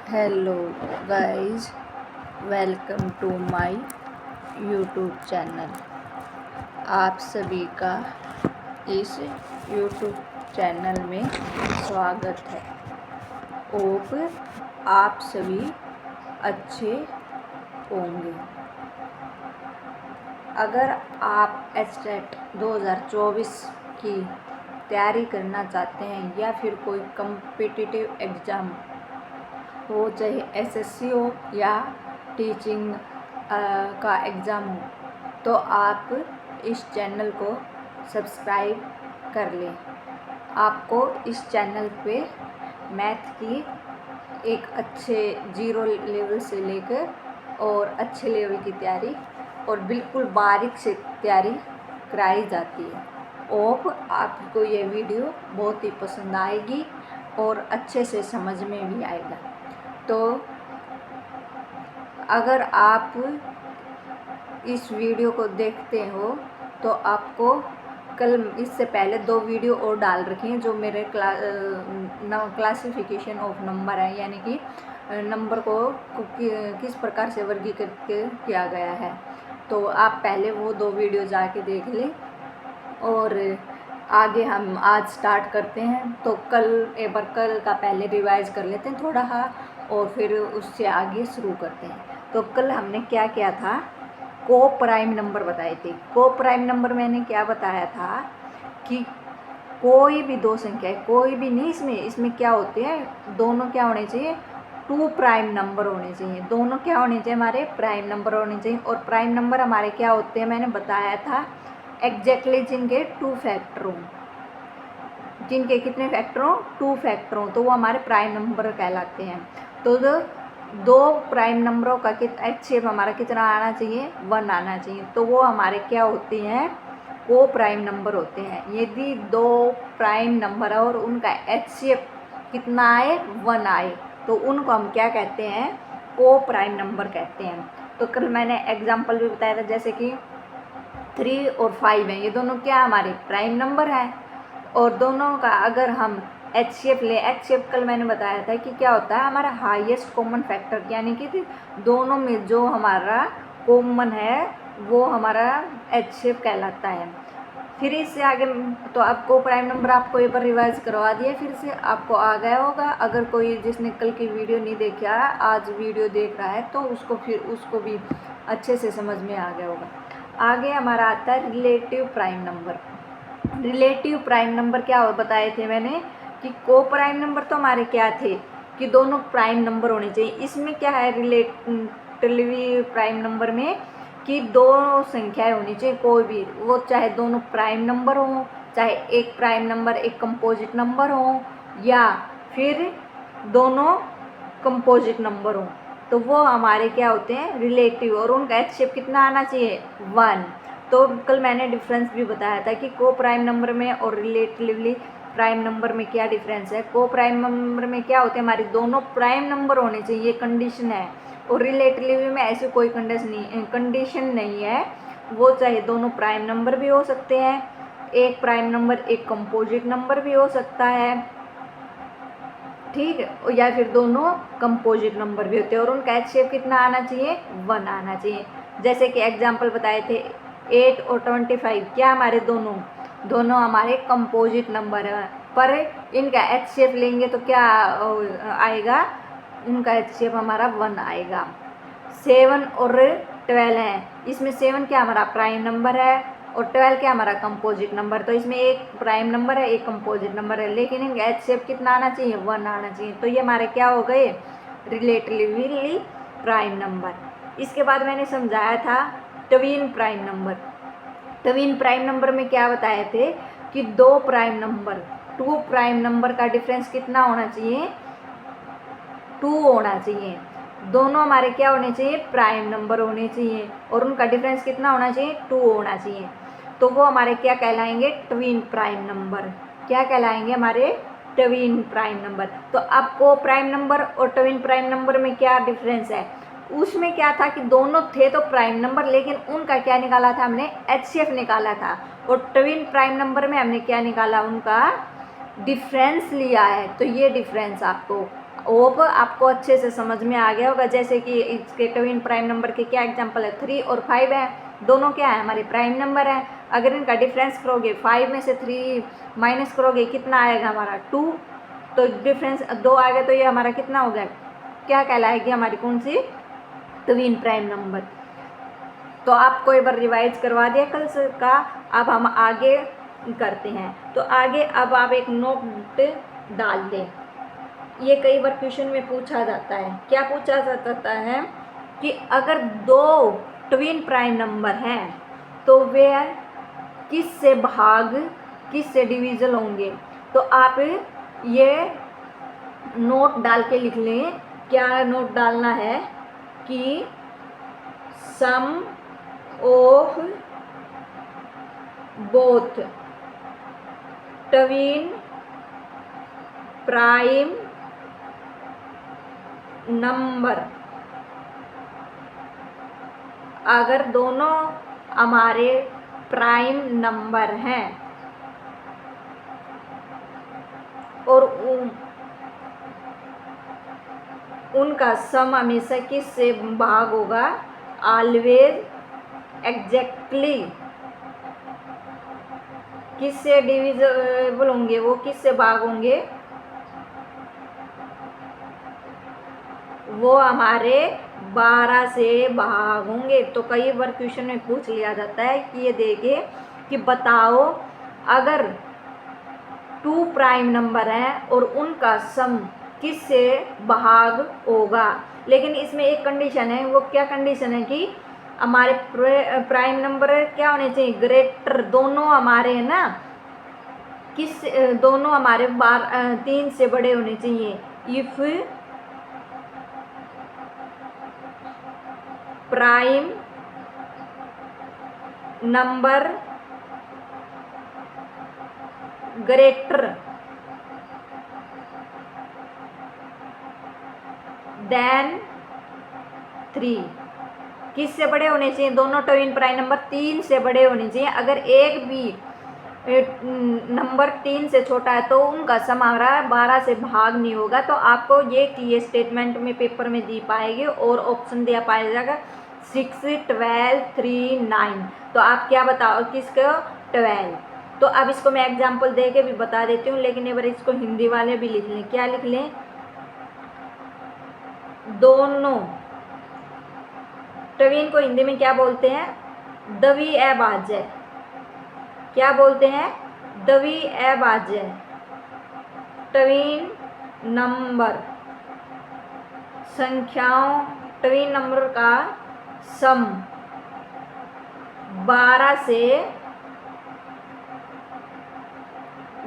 Hello guys, welcome to my YouTube channel. आप सभी का इस यूट्यूब चैनल में स्वागत है। होप आप सभी अच्छे होंगे। अगर आप एचटेट 2024 की तैयारी करना चाहते हैं या फिर कोई कम्पिटिटिव एग्ज़ाम हो, चाहे एसएससी हो या टीचिंग का एग्ज़ाम हो, तो आप इस चैनल को सब्सक्राइब कर लें। आपको इस चैनल पे मैथ की एक अच्छे जीरो लेवल से लेकर और अच्छे लेवल की तैयारी और बिल्कुल बारीक से तैयारी कराई जाती है। होप आपको ये वीडियो बहुत ही पसंद आएगी और अच्छे से समझ में भी आएगा। तो अगर आप इस वीडियो को देखते हो तो आपको कल इससे पहले 2 वीडियो और डाल रखे हैं जो मेरे क्लासिफिकेशन ऑफ नंबर है, यानी कि नंबर को किस प्रकार से वर्गीकृत किया गया है। तो आप पहले वो 2 वीडियो जाके देख लें और आगे हम आज स्टार्ट करते हैं। तो एक बार कल का पहले रिवाइज कर लेते हैं थोड़ा और फिर उससे आगे शुरू करते हैं। तो कल हमने क्या किया था, को प्राइम नंबर बताए थे। को प्राइम नंबर मैंने क्या बताया था कि कोई भी दो संख्या है, कोई भी नहीं, इसमें क्या होते हैं, दोनों क्या होने चाहिए, 2 प्राइम नंबर होने चाहिए। दोनों क्या होने चाहिए, हमारे प्राइम नंबर होने चाहिए। और प्राइम नंबर हमारे क्या होते हैं, मैंने बताया था एग्जैक्टली जिनके 2 फैक्टर हों, जिनके कितने फैक्टर हों, 2 फैक्टर हों, तो वो हमारे प्राइम नंबर कहलाते हैं। तो 2 प्राइम नंबरों का HCF हमारा कितना आना चाहिए, 1 आना चाहिए। तो वो हमारे क्या होते हैं, को प्राइम नंबर होते हैं। यदि 2 प्राइम नंबर और उनका HCF कितना आए, 1 आए, तो उनको हम क्या कहते हैं, को प्राइम नंबर कहते हैं। तो कल मैंने एग्जाम्पल भी बताया था, जैसे कि 3 और 5 हैं, ये दोनों क्या हमारे प्राइम नंबर हैं। और दोनों का अगर हम HCF ले, HCF कल मैंने बताया था कि क्या होता है, हमारा हाईएस्ट कॉमन फैक्टर, यानी कि दोनों में जो हमारा कॉमन है वो हमारा HCF कहलाता है। फिर इससे आगे तो आपको प्राइम नंबर आपको एक बार रिवाइज करवा दिया, फिर से आपको आ गया होगा। अगर कोई जिसने कल की वीडियो नहीं देखा, आज वीडियो देख रहा है, तो उसको भी अच्छे से समझ में आ गया होगा। आगे हमारा आता है relative prime number. Relative prime number क्या बताए थे मैंने कि को प्राइम नंबर तो हमारे क्या थे कि दोनों प्राइम नंबर होने चाहिए। इसमें क्या है रिलेटिव प्राइम नंबर में कि 2 संख्याएं होनी चाहिए, कोई भी वो, चाहे दोनों प्राइम नंबर हो, चाहे एक प्राइम नंबर एक कंपोजिट नंबर हो, या फिर दोनों कंपोजिट नंबर हो, तो वो हमारे क्या होते हैं, रिलेटिव। और उनका HCF कितना आना चाहिए, 1। तो कल मैंने डिफरेंस भी बताया था कि को प्राइम नंबर में और रिलेटिवली प्राइम नंबर में क्या डिफरेंस है। को प्राइम नंबर में क्या होते हैं, हमारे दोनों प्राइम नंबर होने चाहिए, ये कंडीशन है। और रिलेटिवली में ऐसी कोई कंडीशन नहीं है, वो चाहे दोनों प्राइम नंबर भी हो सकते हैं, एक प्राइम नंबर एक कंपोजिट नंबर भी हो सकता है, ठीक है, या फिर दोनों कंपोजिट नंबर भी होते हैं। और उनका HCF कितना आना चाहिए, 1 आना चाहिए। जैसे कि एग्जाम्पल बताए थे 8 और 25, क्या हमारे दोनों हमारे कंपोजिट नंबर है, पर इनका HCF लेंगे तो क्या आएगा, उनका HCF हमारा 1 आएगा। 7 और 12 है, इसमें 7 क्या हमारा प्राइम नंबर है और 12 क्या हमारा कंपोजिट नंबर। तो इसमें एक प्राइम नंबर है एक कंपोजिट नंबर है, लेकिन इनका HCF कितना आना चाहिए, 1 आना चाहिए। तो ये हमारे क्या हो गए, रिलेटिवली प्राइम नंबर। इसके बाद मैंने समझाया था twin prime number. Twin prime number में क्या बताए थे कि 2 प्राइम नंबर, 2 प्राइम नंबर का डिफरेंस कितना होना चाहिए, 2 होना चाहिए। दोनों हमारे क्या होने चाहिए, प्राइम नंबर होने चाहिए, और उनका डिफरेंस कितना होना चाहिए, 2 होना चाहिए। तो वो हमारे क्या कहलाएंगे, ट्विन प्राइम नंबर। क्या कहलाएंगे, हमारे ट्विन प्राइम नंबर। तो अब को प्राइम नंबर और ट्विन प्राइम नंबर में क्या डिफरेंस है, उसमें क्या था कि दोनों थे तो प्राइम नंबर, लेकिन उनका क्या निकाला था हमने, HCF निकाला था। और ट्विन प्राइम नंबर में हमने क्या निकाला, उनका डिफरेंस लिया है। तो ये डिफरेंस आपको होप आपको अच्छे से समझ में आ गया होगा। जैसे कि इसके ट्विन प्राइम नंबर के क्या एग्जांपल है, 3 और 5 है, दोनों क्या है हमारे प्राइम नंबर है। अगर इनका डिफरेंस करोगे 5 में से 3 माइनस करोगे कितना आएगा हमारा 2, तो डिफरेंस 2 आ गया, तो ये हमारा कितना हो गया, क्या कहलाएगी हमारी कौन सी, ट्विन प्राइम नंबर। तो आपको एक बार रिवाइज करवा दिया कल से का। अब हम आगे करते हैं। तो आगे अब आप एक नोट डाल दें, ये कई बार क्वेश्चन में पूछा जाता है। क्या पूछा जाता है कि अगर 2 ट्विन प्राइम नंबर हैं तो वे किस से भाग, किस से डिविजल होंगे। तो आप ये नोट डाल के लिख लें। क्या नोट डालना है कि sum of both twin prime number, अगर दोनों हमारे प्राइम नंबर हैं और उनका सम हमेशा किस से भाग होगा, ऑलवेज एग्जैक्टली किस से डिविजिबल होंगे, वो किस से भाग होंगे, वो हमारे 12 से भाग होंगे। तो कई बार क्वेश्चन में पूछ लिया जाता है कि ये देखे कि बताओ अगर 2 प्राइम नंबर हैं और उनका सम किस से भाग होगा। लेकिन इसमें एक कंडीशन है, वो क्या कंडीशन है कि हमारे प्राइम नंबर क्या होने चाहिए, ग्रेटर, दोनों हमारे है ना, किस दोनों हमारे 3 से बड़े होने चाहिए। If prime number greater than 3, किस से बड़े होने चाहिए, दोनों ट्विन प्राइम नंबर 3 से बड़े होने चाहिए। अगर एक भी नंबर 3 से छोटा है तो उनका सम हमारा 12 से भाग नहीं होगा। तो आपको ये स्टेटमेंट में पेपर में दी पाएगी और ऑप्शन दिया पाएगा 6, 12, 3, 9। तो आप क्या बताओ किसको, 12। तो अब इसको मैं एग्जाम्पल दे के भी बता देती हूँ, लेकिन एक बार इसको हिंदी वाले भी लिख लें। क्या लिख लें, दोनों ट्विन को हिंदी में क्या बोलते हैं, द्वि अभाज्य। क्या बोलते हैं, द्वि अभाज्य। ट्विन नंबर संख्याओं, ट्विन नंबर का सम 12 से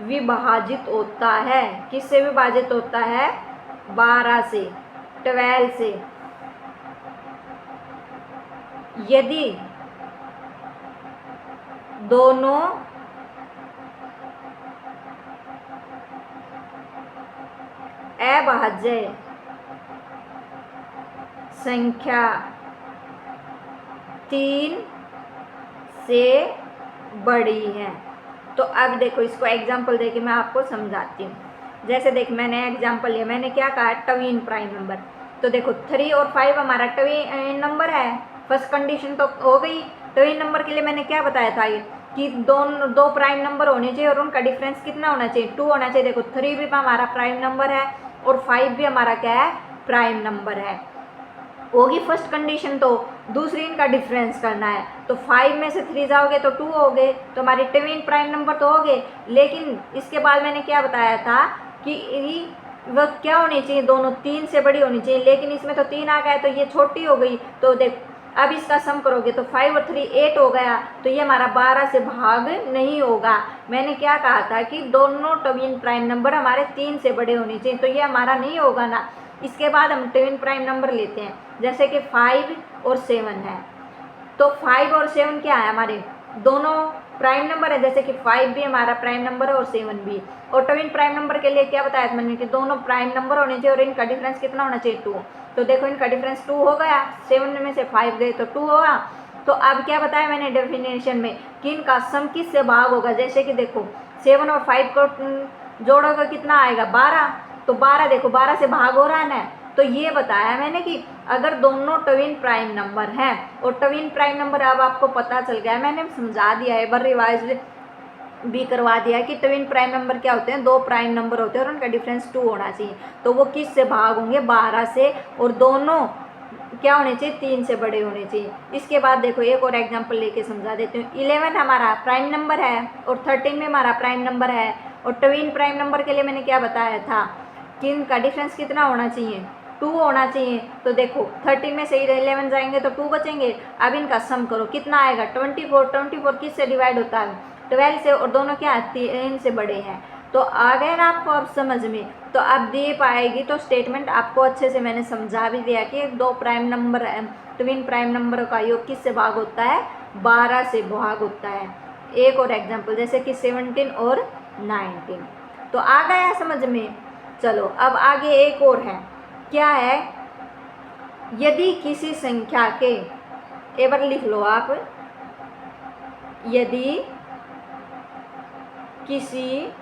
विभाजित होता है। किससे विभाजित होता है, 12 से, 12 से। यदि दोनों अभाज्य संख्या 3 से बड़ी है। तो अब देखो इसको एग्जाम्पल देके मैं आपको समझाती हूँ। जैसे देख मैंने एग्जाम्पल लिया, मैंने क्या कहा, ट्विन प्राइम नंबर। तो देखो 3 और 5 हमारा ट्विन नंबर है, फर्स्ट कंडीशन तो हो गई। ट्विन नंबर के लिए मैंने क्या बताया था ये कि दो प्राइम नंबर होने चाहिए और उनका डिफरेंस कितना होना चाहिए, 2 होना चाहिए। देखो 3 भी हमारा प्राइम नंबर है और 5 भी हमारा क्या है, प्राइम नंबर है, होगी फर्स्ट कंडीशन। तो दूसरी इनका डिफरेंस करना है, तो 5 में से 3 जाओगे तो 2 हो गए, तो हमारे ट्विन प्राइम नंबर तो हो गए। लेकिन इसके बाद मैंने क्या बताया था कि वह क्या होनी चाहिए, दोनों 3 से बड़ी होनी चाहिए। लेकिन इसमें तो 3 आ गया तो ये छोटी हो गई। तो देख अब इसका सम करोगे तो 5 और 3 8 हो गया, तो ये हमारा 12 से भाग नहीं होगा। मैंने क्या कहा था कि दोनों ट्विन प्राइम नंबर हमारे 3 से बड़े होने चाहिए, तो ये हमारा नहीं होगा ना। इसके बाद हम ट्विन प्राइम नंबर लेते हैं, जैसे कि 5 और 7 है। तो 5 और 7 क्या है, हमारे दोनों प्राइम नंबर है, जैसे कि 5 भी हमारा प्राइम नंबर है और 7 भी। और ट्विन प्राइम नंबर के लिए क्या बताया था मैंने कि दोनों प्राइम नंबर होने चाहिए और इनका डिफरेंस कितना होना चाहिए, 2। तो देखो इनका डिफरेंस 2 हो गया, 7 में से 5 गए तो 2 होगा। तो अब क्या बताया मैंने डेफिनेशन में कि इनका सम किससे भाग होगा। जैसे कि देखो 7 और 5 को जोड़ोगे कितना आएगा, 12। तो 12 देखो 12 से भाग हो रहा है ना, तो ये बताया मैंने कि अगर दोनों ट्विन प्राइम नंबर हैं, और ट्विन प्राइम नंबर अब आपको पता चल गया है, मैंने समझा दिया है, एक बार रिवाइज भी करवा दिया है कि ट्विन प्राइम नंबर क्या होते हैं, दो प्राइम नंबर होते हैं और उनका डिफरेंस 2 होना चाहिए। तो वो किस से भाग होंगे, 12 से, और दोनों क्या होने चाहिए, 3 से बड़े होने चाहिए। इसके बाद देखो एक और एग्जांपल लेके समझा देती हूँ। 11 हमारा प्राइम नंबर है और 13 में हमारा प्राइम नंबर है, और ट्विन प्राइम नंबर के लिए मैंने क्या बताया था कि इनका डिफरेंस कितना होना चाहिए, 2 होना चाहिए। तो देखो 13 में से 11 जाएंगे तो 2 बचेंगे। अब इनका सम करो कितना आएगा, 24 किससे डिवाइड होता है, 12 से, और दोनों क्या 3 से बड़े हैं। तो आ गए ना आपको अब समझ में। तो अब दे पाएगी तो स्टेटमेंट आपको अच्छे से मैंने समझा भी दिया कि दो prime number twin prime number का योग किससे भाग होता है, 12 से भाग होता है। एक और एग्जांपल जैसे कि 17 और 19। तो आ गया समझ में। चलो अब आगे एक और है, क्या है, यदि किसी संख्या के, एक बार लिख लो आप, यदि किसी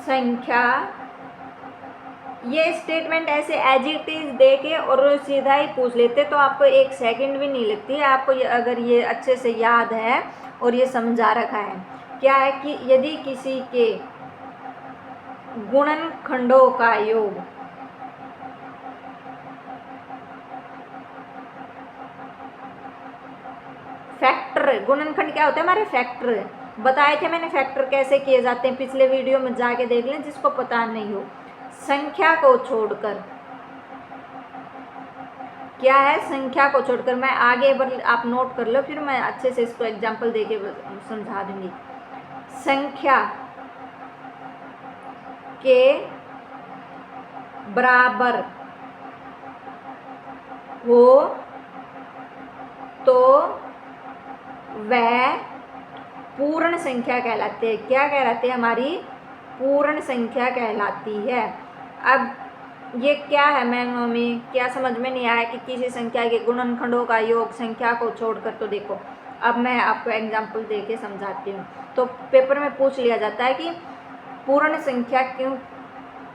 संख्या, ये स्टेटमेंट ऐसे एज इट इज दे के और सीधा ही पूछ लेते तो आपको 1 सेकंड भी नहीं लगती है आपको, अगर ये अच्छे से याद है और ये समझा रखा है। क्या है कि यदि किसी के गुणनखंडों का योग फैक्टर, गुणनखंड क्या होता है हमारे फैक्टर, बताए थे मैंने फैक्टर कैसे किए जाते हैं, पिछले वीडियो में जाके देख लें जिसको पता नहीं हो। संख्या को छोड़कर, क्या है, संख्या को छोड़कर, मैं आगे बार आप नोट कर लो फिर मैं अच्छे से इसको एग्जांपल देके समझा दूंगी। संख्या के बराबर हो तो वह पूर्ण संख्या कहलाती है। क्या कहलाती है, हमारी पूर्ण संख्या कहलाती है। अब ये क्या है मैम, हमें क्या समझ में नहीं आया कि किसी संख्या के गुणनखंडों का योग संख्या को छोड़कर। तो देखो अब मैं आपको एग्जांपल देके समझाती हूँ। तो पेपर में पूछ लिया जाता है कि पूर्ण संख्या क्यों,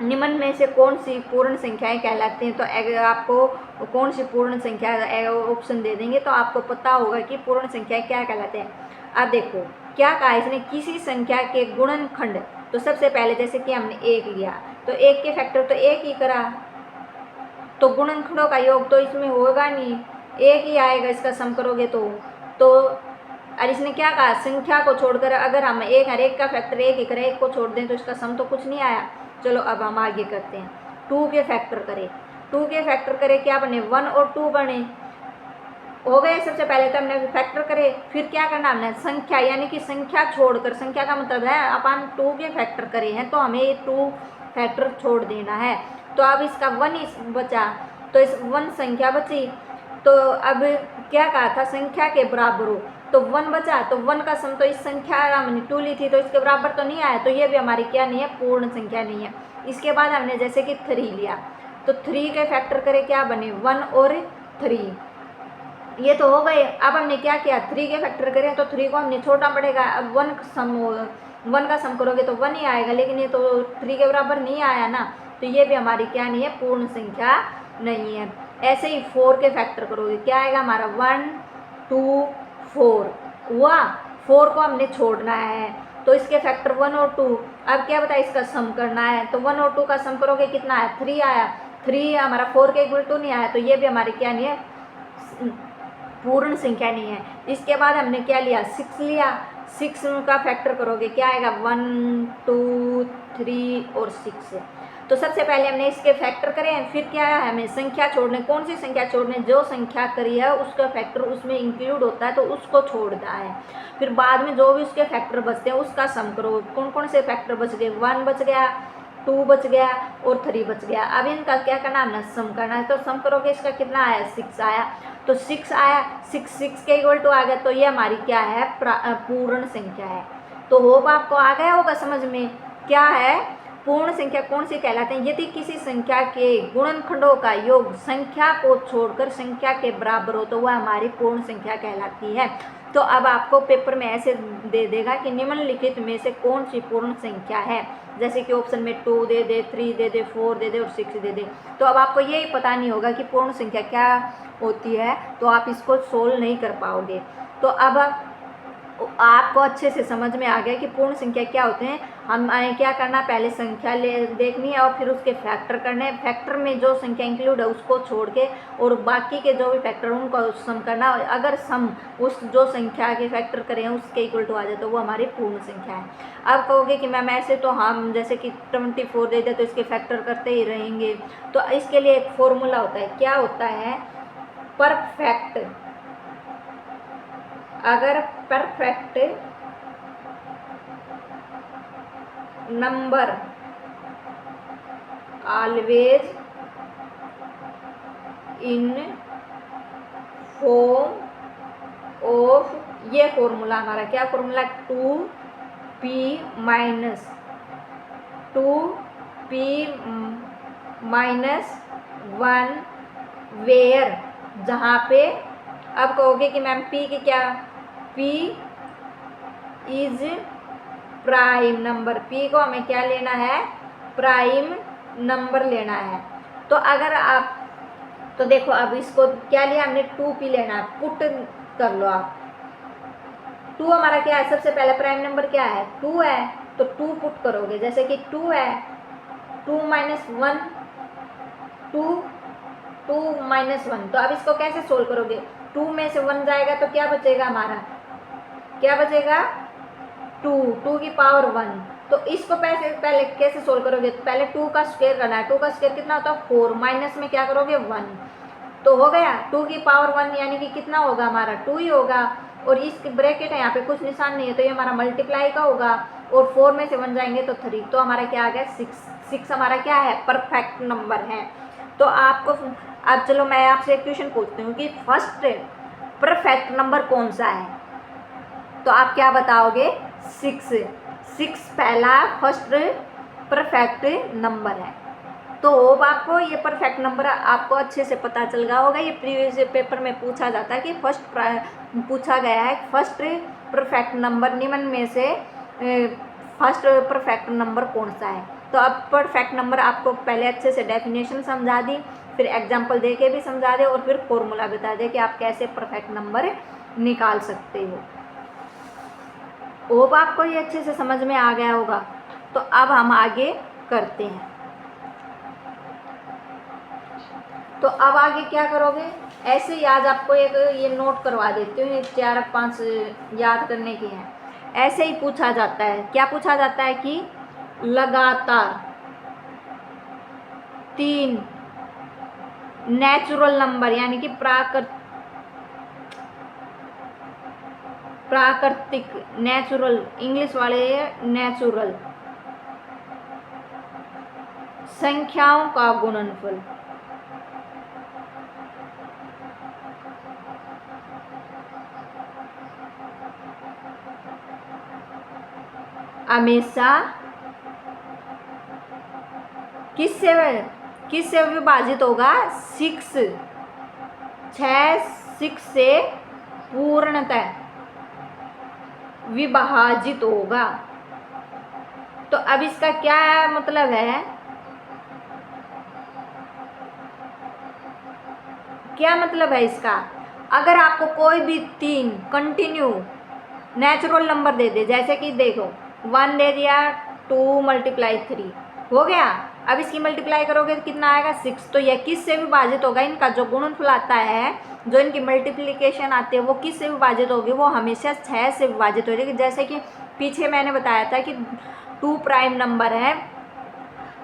निम्न में से कौन सी पूर्ण संख्याएं कहलाती हैं। तो अगर आपको कौन सी पूर्ण संख्या ऑप्शन दे देंगे तो आपको पता होगा कि पूर्ण संख्या क्या कहलाते हैं। अब देखो क्या कहा इसने, किसी संख्या के गुणनखंड, तो सबसे पहले जैसे कि हमने 1 लिया तो 1 के फैक्टर तो 1 ही करा, तो गुणनखंडों का योग तो इसमें होगा नहीं, 1 ही आएगा इसका सम करोगे तो और इसने क्या कहा, संख्या को छोड़कर अगर हम हर एक का फैक्टर 1 ही करें, 1 को छोड़ दें तो इसका सम तो कुछ नहीं आया। चलो अब हम आगे करते हैं, 2 के फैक्टर करें, 2 के फैक्टर करें क्या बने, 1 और 2 बने, हो गए। सबसे पहले तो हमने फैक्टर करे, फिर क्या करना हमने, संख्या यानी कि संख्या छोड़कर, संख्या का मतलब है अपन 2 के फैक्टर करे हैं तो हमें 2 फैक्टर छोड़ देना है। तो अब इसका 1 बचा, तो इस 1 संख्या बची। तो अब क्या कहा था, संख्या के बराबर हो, तो 1 बचा, तो 1 का सम तो इस संख्या हमने 2 ली थी तो इसके बराबर तो नहीं आया, तो ये भी हमारी क्या नहीं है, पूर्ण संख्या नहीं है। इसके बाद हमने जैसे कि 3 लिया, तो 3 के फैक्टर करे क्या बने, 1 और 3, ये तो हो गए। अब हमने क्या किया, 3 के फैक्टर करें तो 3 को हमने छोड़ना पड़ेगा। अब 1 का सम करोगे तो 1 ही आएगा, लेकिन ये तो 3 के बराबर नहीं आया ना, तो ये भी हमारी क्या नहीं है, पूर्ण संख्या नहीं है। ऐसे ही 4 के फैक्टर करोगे क्या आएगा हमारा, 1 2 4 हुआ, 4 को हमने छोड़ना है तो इसके फैक्टर 1 और 2। अब क्या बताया, इसका सम करना है, तो 1 और 2 का सम करोगे कितना आया, 3 आया, 3 हमारा 4 के इक्वल टू नहीं आया, तो ये भी हमारी क्या नहीं है, पूर्ण संख्या नहीं है। इसके बाद हमने क्या लिया, 6 लिया, 6 का फैक्टर करोगे क्या आएगा, 1 2 3 और 6। तो सबसे पहले हमने इसके फैक्टर करें, फिर क्या है, हमें संख्या छोड़ने, कौन सी संख्या छोड़ने, जो संख्या करी है उसका फैक्टर उसमें इंक्लूड होता है तो उसको छोड़ना है। फिर बाद में जो भी उसके फैक्टर बचते हैं उसका सम करो, कौन कौन से फैक्टर बच गए, 1 बच गया, 2 बच गया और 3 बच गया। अब इनका क्या करना है, सम करना है, तो सम करोगे इसका कितना आया, 6 आया, तो 6 आया, 6 के इक्वल टू आ गया, तो ये हमारी क्या है, पूर्ण संख्या है। तो होप आपको आ गया होगा समझ में, क्या है पूर्ण संख्या कौन सी कहलाते हैं, यदि किसी संख्या के गुणनखंडों का योग संख्या को छोड़कर संख्या के बराबर हो तो वह हमारी पूर्ण संख्या कहलाती है। तो अब आपको पेपर में ऐसे दे देगा कि निम्नलिखित में से कौन सी पूर्ण संख्या है, जैसे कि ऑप्शन में 2 दे दे, 3 दे दे, 4 दे दे और 6 दे दे। तो अब आपको ये पता नहीं होगा कि पूर्ण संख्या क्या होती है, तो आप इसको सोल्व नहीं कर पाओगे। तो अब आपको अच्छे से समझ में आ गया कि पूर्ण संख्या क्या होते हैं। हमें क्या करना, पहले संख्या देखनी है और फिर उसके फैक्टर करने हैं। फैक्टर में जो संख्या इंक्लूड है उसको छोड़ के और बाकी के जो भी फैक्टर उनको सम करना। अगर सम उस जो संख्या के फैक्टर करें उसके इक्वल टू आ जाए तो वो हमारी पूर्ण संख्या है। अब कहोगे कि मैम ऐसे तो हम जैसे कि 24 दे दे तो इसके फैक्टर करते ही रहेंगे। तो इसके लिए एक फॉर्मूला होता है। क्या होता है, परफेक्ट। अगर perfect number always in form of, ये फॉर्मूला हमारा क्या फॉर्मूला, 2p माइनस 1 वेयर, जहाँ पे अब कहोगे कि मैम p की क्या, p is prime number. p को हमें क्या लेना है, प्राइम नंबर लेना है। तो अगर आप, तो देखो अब इसको क्या लिया हमने, 2p लेना है, पुट कर लो आप। 2 हमारा क्या है, सबसे पहले प्राइम नंबर क्या है, 2 है, तो 2 पुट करोगे। जैसे कि 2 है, 2 माइनस 1, 2 माइनस 1। तो अब इसको कैसे सोल्व करोगे, 2 में से 1 जाएगा तो क्या बचेगा हमारा, क्या बचेगा, 2 की पावर 1। तो इसको पहले कैसे सोल्व करोगे, पहले 2 का स्क्वायर करना है। 2 का स्क्वायर कितना होता है, 4, माइनस में क्या करोगे, 1। तो हो गया 2 की पावर 1, यानी कि कितना होगा हमारा, 2 ही होगा। और इसकी ब्रैकेट है, यहाँ पे कुछ निशान नहीं है, तो ये हमारा मल्टीप्लाई का होगा। और 4 में से 1 जाएंगे तो 3, तो हमारा क्या आ गया, 6 हमारा क्या है, परफेक्ट नंबर है। तो आपको अब चलो मैं आपसे एक क्वेश्चन पूछती हूँ कि फर्स्ट परफेक्ट नंबर कौन सा है। तो आप क्या बताओगे, 6 पहला फर्स्ट परफेक्ट नंबर है। तो होप आपको ये परफेक्ट नंबर आपको अच्छे से पता चल गया होगा। ये प्रीवियस पेपर में पूछा जाता है कि पूछा गया है फर्स्ट परफेक्ट नंबर निम्न में से फर्स्ट परफेक्ट नंबर कौन सा है। तो अब परफेक्ट नंबर आपको पहले अच्छे से डेफिनेशन समझा दी, फिर एग्जाम्पल दे के भी समझा दे और फिर फॉर्मूला बता दे कि आप कैसे परफेक्ट नंबर निकाल सकते हो। होप आपको ये अच्छे से समझ में आ गया होगा। तो अब हम आगे करते हैं। तो अब आगे क्या करोगे, ऐसे ही आज आपको एक ये नोट करवा देती हूँ, 4-5 याद करने की हैं। ऐसे ही पूछा जाता है, क्या पूछा जाता है कि लगातार 3 नेचुरल नंबर, यानी कि प्राकृतिक, नेचुरल, इंग्लिश वाले नेचुरल संख्याओं का गुणनफल हमेशा किससे विभाजित होगा, 6 से पूर्णतः विभाजित होगा। तो अब इसका क्या मतलब है, क्या मतलब है इसका, अगर आपको कोई भी 3 कंटिन्यू नेचुरल नंबर दे दे, जैसे कि देखो 1 दे दिया, 2 मल्टीप्लाई 3 हो गया। अब इसकी मल्टीप्लाई करोगे तो कितना आएगा, 6। तो यह किस से विभाजित होगा, इनका जो गुणनफल आता है, जो इनकी मल्टीप्लिकेशन आती है वो किस से विभाजित होगी, वो हमेशा 6 से विभाजित हो जाएगी। जैसे कि पीछे मैंने बताया था कि 2 प्राइम नंबर है,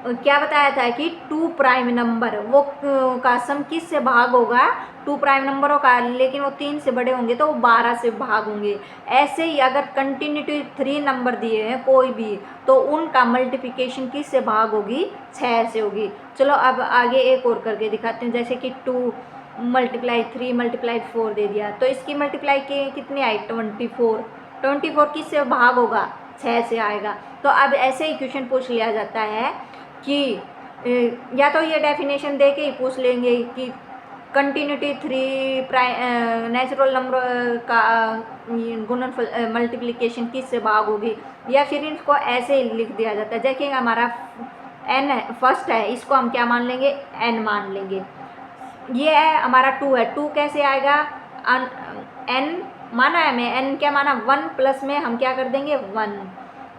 क्या बताया था कि 2 प्राइम नंबर वो का सम किस से भाग होगा, 2 प्राइम नंबरों का, लेकिन वो 3 से बड़े होंगे तो वो 12 से भाग होंगे। ऐसे ही अगर कंटिन्यूटी 3 नंबर दिए हैं कोई भी, तो उनका मल्टीप्लिकेशन किस से भाग होगी, 6 से होगी। चलो अब आगे एक और करके दिखाते हैं, जैसे कि 2 मल्टीप्लाई 3 मल्टीप्लाई 4 दे दिया, तो इसकी मल्टीप्लाई कितनी आई, 24 किस से भाग होगा, 6 से आएगा। तो अब ऐसे ही क्वेश्चन पूछ लिया जाता है कि या तो ये डेफिनेशन दे के ही पूछ लेंगे कि कंटिन्यूटी 3 नेचुरल नंबर का गुणनफल मल्टीप्लिकेशन किससे भाग होगी, या फिर इसको ऐसे ही लिख दिया जाता है। देखिए हमारा n है, फर्स्ट है, इसको हम क्या मान लेंगे, n मान लेंगे। ये है हमारा 2 है, 2 कैसे आएगा, n माना है हमें, n क्या माना, 1 प्लस में हम क्या कर देंगे 1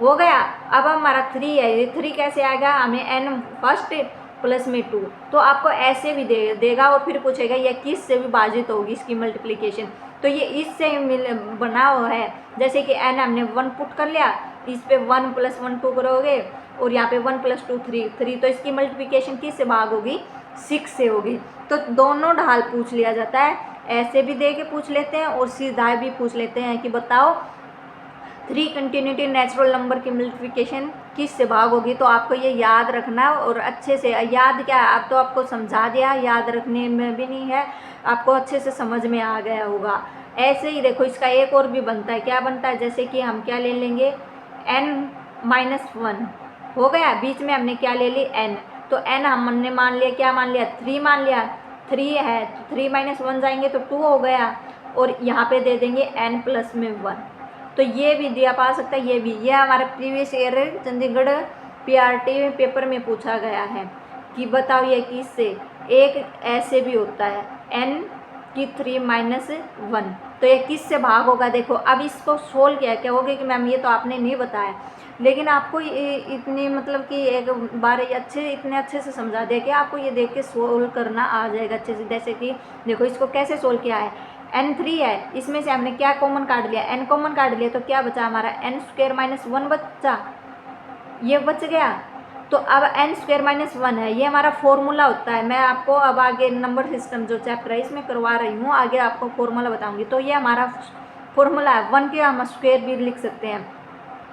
हो गया। अब हमारा 3 है, ये 3 कैसे आएगा, हमें n फर्स्ट प्लस में 2, तो आपको ऐसे भी देगा और फिर पूछेगा ये किस से विभाजित होगी इसकी मल्टीप्लिकेशन, तो ये इससे बना हुआ है। जैसे कि n हमने 1 पुट कर लिया, इस पे 1 प्लस 1 2 करोगे और यहाँ पे 1 प्लस 2 3, तो इसकी मल्टीप्लिकेशन किस से भाग होगी, 6 से होगी। तो दोनों ढाल पूछ लिया जाता है, ऐसे भी दे के पूछ लेते हैं और सीधा भी पूछ लेते हैं कि बताओ 3 कंटिन्यूटी नेचुरल नंबर की मल्टीप्लिकेशन किस से भाग होगी। तो आपको ये याद रखना और अच्छे से याद, क्या अब तो आपको समझा दिया, याद रखने में भी नहीं है, आपको अच्छे से समझ में आ गया होगा। ऐसे ही देखो इसका एक और भी बनता है, क्या बनता है, जैसे कि हम क्या ले लेंगे n-1 हो गया, बीच में हमने क्या ले ली n, तो n हमने मान लिया, क्या मान लिया 3 मान लिया, 3 है तो 3 - 1 जाएंगे तो 2 हो गया, और यहाँ पे दे देंगे n प्लस में 1। तो ये भी दिया पा सकता है, ये भी, ये हमारे previous year Chandigarh PRT paper में पूछा गया है कि बताओ ये किससे, एक ऐसे भी होता है n की 3 - 1, तो ये किस से भाग होगा। देखो अब इसको सोल्व किया, क्या होगा कि मैम ये तो आपने नहीं बताया, लेकिन आपको इतनी मतलब कि एक बार इतने अच्छे से समझा दिया कि आपको ये देख के सोल्व करना आ जाएगा अच्छे से। जैसे कि देखो इसको कैसे सोल्व किया है, n3 है, इसमें से हमने क्या कॉमन काट लिया, n कॉमन काट लिया, तो क्या बचा हमारा n² - 1 बचा, ये बच गया। तो अब n² - 1 है, ये हमारा फॉर्मूला होता है। मैं आपको अब आगे नंबर सिस्टम जो चैप्टर है इसमें करवा रही हूँ, आगे आपको फॉर्मूला बताऊंगी। तो ये हमारा फॉर्मूला है, 1 के हम स्क्वायर भी लिख सकते हैं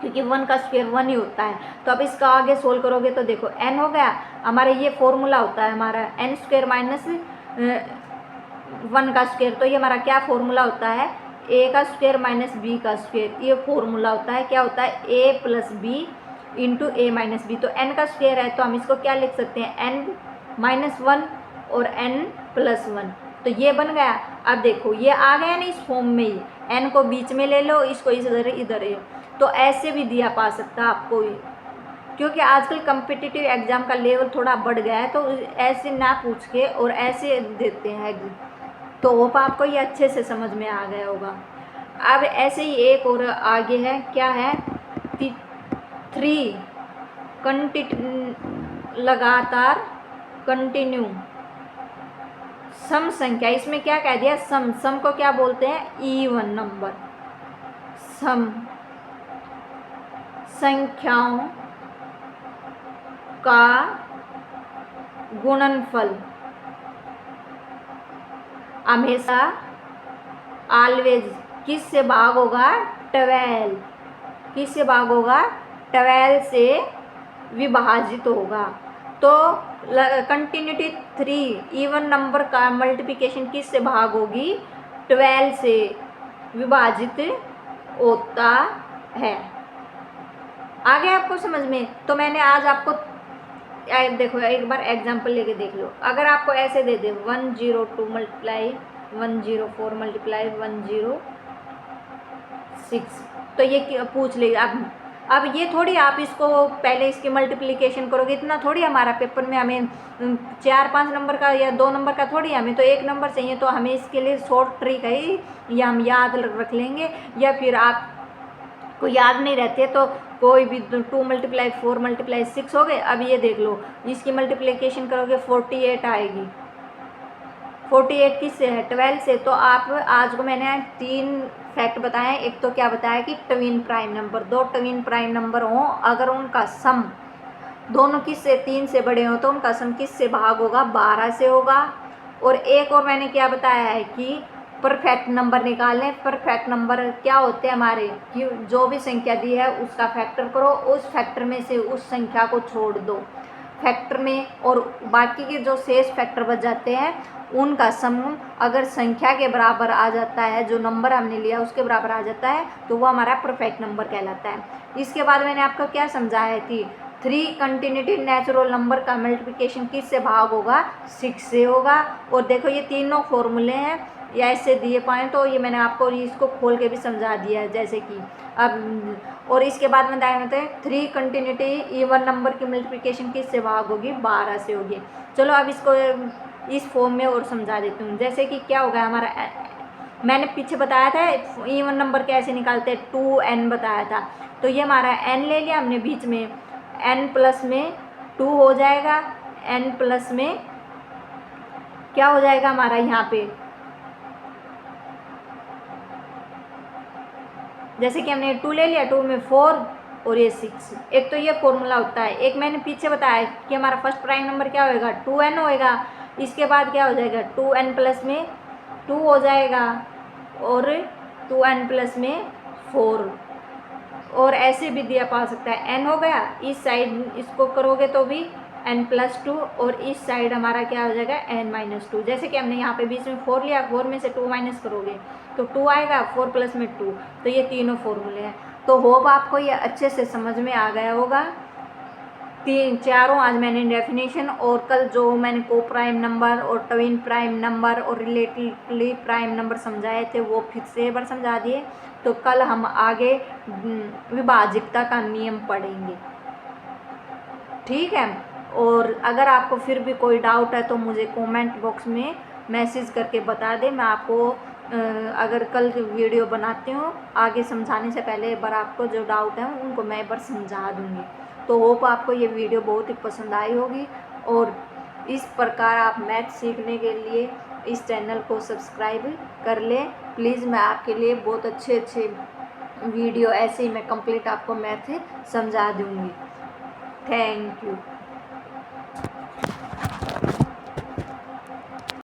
क्योंकि 1 का स्क्वायर 1 ही होता है। तो अब इसका आगे सोल्व करोगे तो देखो n हो गया हमारा, ये फॉर्मूला होता है हमारा n² - 1 का स्क्वायर, तो ये हमारा क्या फॉर्मूला होता है, a का स्क्वायर माइनस b का स्क्वायर, ये फॉर्मूला होता है, क्या होता है a plus b into a minus B. तो n का स्क्वायर है तो हम इसको क्या लिख सकते हैं, n - 1 और n प्लस 1, तो ये बन गया। अब देखो ये आ गया ना इस फॉर्म में ही, n को बीच में ले लो, इसको इधर है, तो ऐसे भी दिया पा सकता है आपको, क्योंकि आजकल कम्पिटिटिव एग्जाम का लेवल थोड़ा बढ़ गया है, तो ऐसे ना पूछ के और ऐसे देते हैं। तो होप आपको ये अच्छे से समझ में आ गया होगा। अब ऐसे ही एक और आगे है, क्या है, 3 लगातार कंटिन्यू सम संख्या, इसमें क्या कह दिया, सम को क्या बोलते हैं, इवन नंबर, सम संख्याओं का गुणनफल हमेशा ऑलवेज किस से भाग होगा, 12, किस से भाग होगा, 12 से विभाजित होगा। तो कंटिन्यूटी 3 इवन नंबर का मल्टीप्लिकेशन किस से भाग होगी, 12 से विभाजित होता है। आ गया आपको समझ में। तो मैंने आज आपको देखो एक बार एग्जांपल लेके देख लो, अगर आपको ऐसे दे दे 102 मल्टीप्लाई 104 मल्टीप्लाई 106, तो ये पूछ लेगा। अब ये थोड़ी आप इसको पहले इसकी मल्टीप्लिकेशन करोगे, इतना थोड़ी हमारा पेपर में हमें 4-5 नंबर का या 2 नंबर का थोड़ी, हमें तो 1 नंबर चाहिए। तो हमें इसके लिए शॉर्ट ट्रिक है, या हम याद रख लेंगे, या फिर आप को याद नहीं रहते तो कोई भी 2 × 4 × 6 हो गए। अब ये देख लो इसकी मल्टीप्लिकेशन करोगे 48 आएगी, 48 किससे है, 12 से। तो आप आज को मैंने 3 फैक्ट बताए, एक तो क्या बताया कि twin prime number, 2 twin prime number हों, अगर उनका सम दोनों किससे 3 से बड़े हों तो उनका सम किससे भाग होगा, 12 से होगा। और एक और मैंने क्या बताया है कि परफेक्ट नंबर निकालें। परफेक्ट नंबर क्या होते हैं हमारे, कि जो भी संख्या दी है उसका फैक्टर करो, उस फैक्टर में से उस संख्या को छोड़ दो फैक्टर में, और बाकी के जो शेष फैक्टर बच जाते हैं उनका सम अगर संख्या के बराबर आ जाता है, जो नंबर हमने लिया उसके बराबर आ जाता है, तो वो हमारा परफेक्ट नंबर कहलाता है। इसके बाद मैंने आपको क्या समझाया कि 3 कंटिन्यूटी नेचुरल नंबर का मल्टीप्लिकेशन किससे भाग होगा, 6 से होगा। और देखो ये तीनों फॉर्मूले हैं, या ऐसे दिए पाएँ तो ये मैंने आपको इसको खोल के भी समझा दिया है, जैसे कि अब। और इसके बाद में बताया हैं 3 कंटिन्यूटी इवन नंबर की मल्टीप्लिकेशन किससे भाग होगी, 12 से होगी। चलो अब इसको इस फॉर्म में और समझा देती हूँ। जैसे कि क्या होगा हमारा, मैंने पीछे बताया था इवन नंबर कैसे निकालते हैं, 2n बताया था। तो ये हमारा n ले लिया हमने बीच में, n प्लस में 2 हो जाएगा, n प्लस में क्या हो जाएगा हमारा यहाँ पे, जैसे कि हमने 2 ले लिया, 2 में 4 और ये 6। एक तो ये फॉर्मूला होता है। एक मैंने पीछे बताया कि हमारा फर्स्ट प्राइम नंबर क्या होएगा, 2n होएगा। इसके बाद क्या हो जाएगा, 2n प्लस में 2 हो जाएगा और 2n प्लस में 4। और ऐसे भी दिया पा सकता है, n हो गया, इस साइड इसको करोगे तो भी n प्लस 2 और इस साइड हमारा क्या हो जाएगा, n माइनस 2। जैसे कि हमने यहाँ पे बीच में 4 लिया, 4 में से 2 माइनस करोगे तो 2 आएगा, 4 प्लस में 2। तो ये तीनों फॉर्मूले हैं। तो होप आपको ये अच्छे से समझ में आ गया होगा। चारों आज मैंने डेफिनेशन और कल जो मैंने को प्राइम नंबर और ट्विन प्राइम नंबर और रिलेटिवली प्राइम नंबर समझाए थे वो फिर से एक बार समझा दिए। तो कल हम आगे विभाज्यता का नियम पढ़ेंगे, ठीक है। और अगर आपको फिर भी कोई डाउट है तो मुझे कमेंट बॉक्स में मैसेज करके बता दें। मैं आपको अगर कल की वीडियो बनाती हूँ आगे समझाने से पहले एक बार आपको जो डाउट है उनको मैं एक बार समझा दूँगी। तो होप आपको ये वीडियो बहुत ही पसंद आई होगी और इस प्रकार आप मैथ सीखने के लिए इस चैनल को सब्सक्राइब कर लें प्लीज़। मैं आपके लिए बहुत अच्छे वीडियो ऐसे ही मैं कंप्लीट आपको मैथ समझा दूँगी। Thank you.